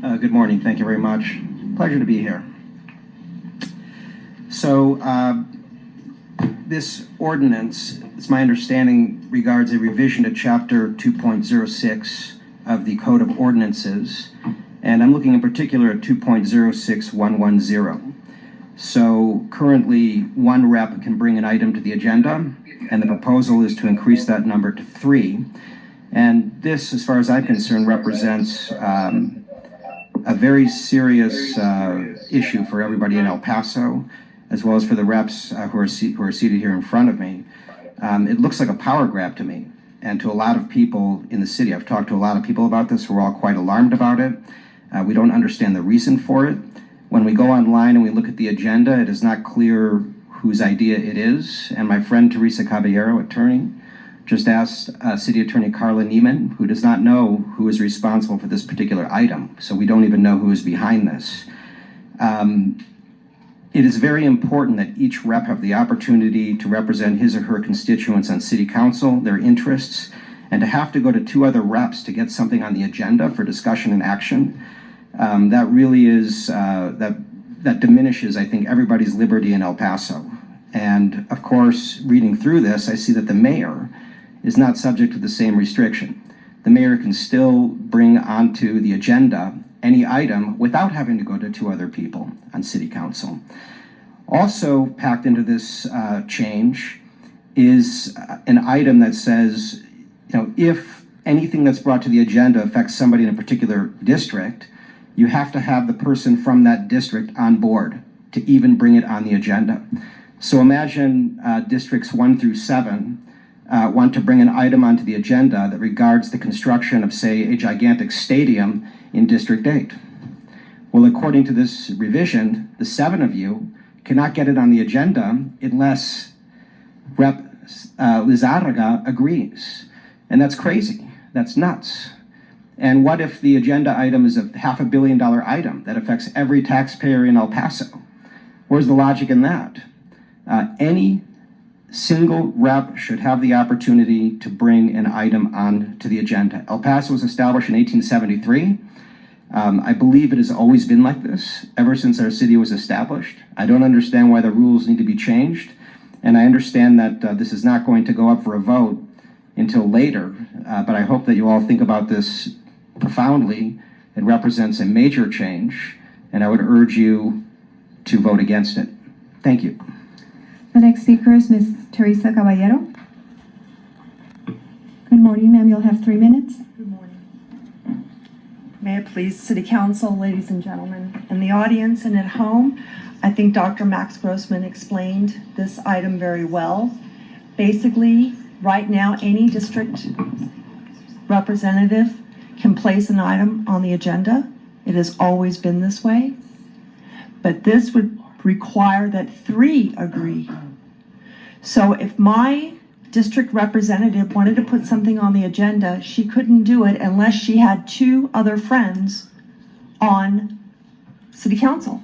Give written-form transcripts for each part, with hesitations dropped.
Good morning. Thank you very much. Pleasure to be here. So this ordinance, it's my understanding, regards a revision to Chapter 2.06 of the Code of Ordinances, and I'm looking in particular at 2.06110. So currently, one rep can bring an item to the agenda, and the proposal is to increase that number to 3. And this, as far as I'm concerned, represents a very serious issue for everybody in El Paso, as well as for the reps who are seated here in front of me. It looks like a power grab to me, and to a lot of people in the city. I've talked to a lot of people about this who are all quite alarmed about it. We don't understand the reason for it. When we go online and we look at the agenda, it is not clear whose idea it is. And my friend Theresa Caballero, attorney, just asked City Attorney Carla Neiman, who does not know who is responsible for this particular item. So we don't even know who is behind this. It is very important that each rep have the opportunity to represent his or her constituents on City Council, their interests, and to have to go to 2 other reps to get something on the agenda for discussion and action. That really is, that diminishes, I think, everybody's liberty in El Paso. And of course, reading through this, I see that the mayor is not subject to the same restriction. The mayor can still bring onto the agenda any item without having to go to 2 other people on City Council. Also packed into this change is an item that says, if anything that's brought to the agenda affects somebody in a particular district, you have to have the person from that district on board to even bring it on the agenda. So imagine districts 1 through 7 want to bring an item onto the agenda that regards the construction of, say, a gigantic stadium in District 8. Well, according to this revision, the 7 of you cannot get it on the agenda unless Rep. Lizarraga agrees. And that's crazy. That's nuts. And what if the agenda item is a $500 million item that affects every taxpayer in El Paso? Where's the logic in that? Any single rep should have the opportunity to bring an item on to the agenda. El Paso was established in 1873. I believe it has always been like this ever since our city was established. I don't understand why the rules need to be changed, and I understand that this is not going to go up for a vote until later, but I hope that you all think about this profoundly. It represents a major change, and I would urge you to vote against it. Thank you. The next speaker is Ms. Theresa Caballero. Good morning, ma'am. You'll have 3 minutes. Good morning. May it please City Council, ladies and gentlemen, in the audience and at home, I think Dr. Max Grossman explained this item very well. Basically, right now, any district representative can place an item on the agenda. It has always been this way. But this would require that 3 agree. So if my district representative wanted to put something on the agenda, she couldn't do it unless she had 2 other friends on City Council.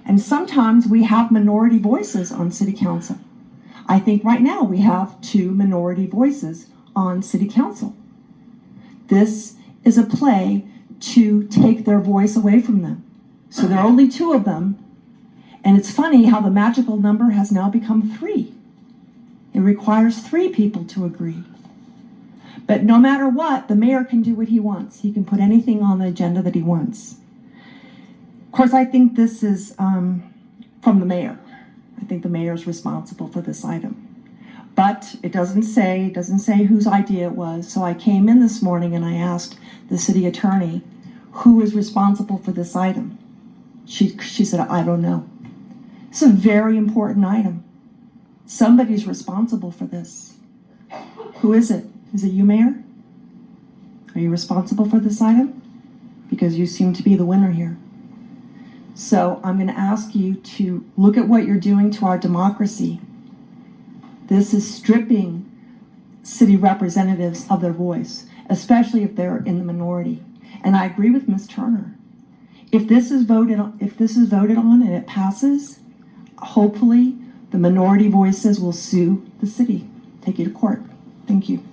And sometimes we have minority voices on City Council. I think right now we have 2 minority voices on City Council. This is a play to take their voice away from them. So there are only 2 of them. And it's funny how the magical number has now become 3. It requires 3 people to agree. But no matter what, the mayor can do what he wants. He can put anything on the agenda that he wants. Of course, I think this is from the mayor. I think the mayor is responsible for this item. But it doesn't say whose idea it was. So I came in this morning and I asked the city attorney, who is responsible for this item? She said, I don't know. It's a very important item. Somebody's responsible for this. Who is it? Is it you, Mayor? Are you responsible for this item? Because you seem to be the winner here. So I'm going to ask you to look at what you're doing to our democracy. This is stripping city representatives of their voice, especially if they're in the minority. And I agree with Ms. Turner. If this is voted on and it passes, hopefully the minority voices will sue the city, take you to court. Thank you.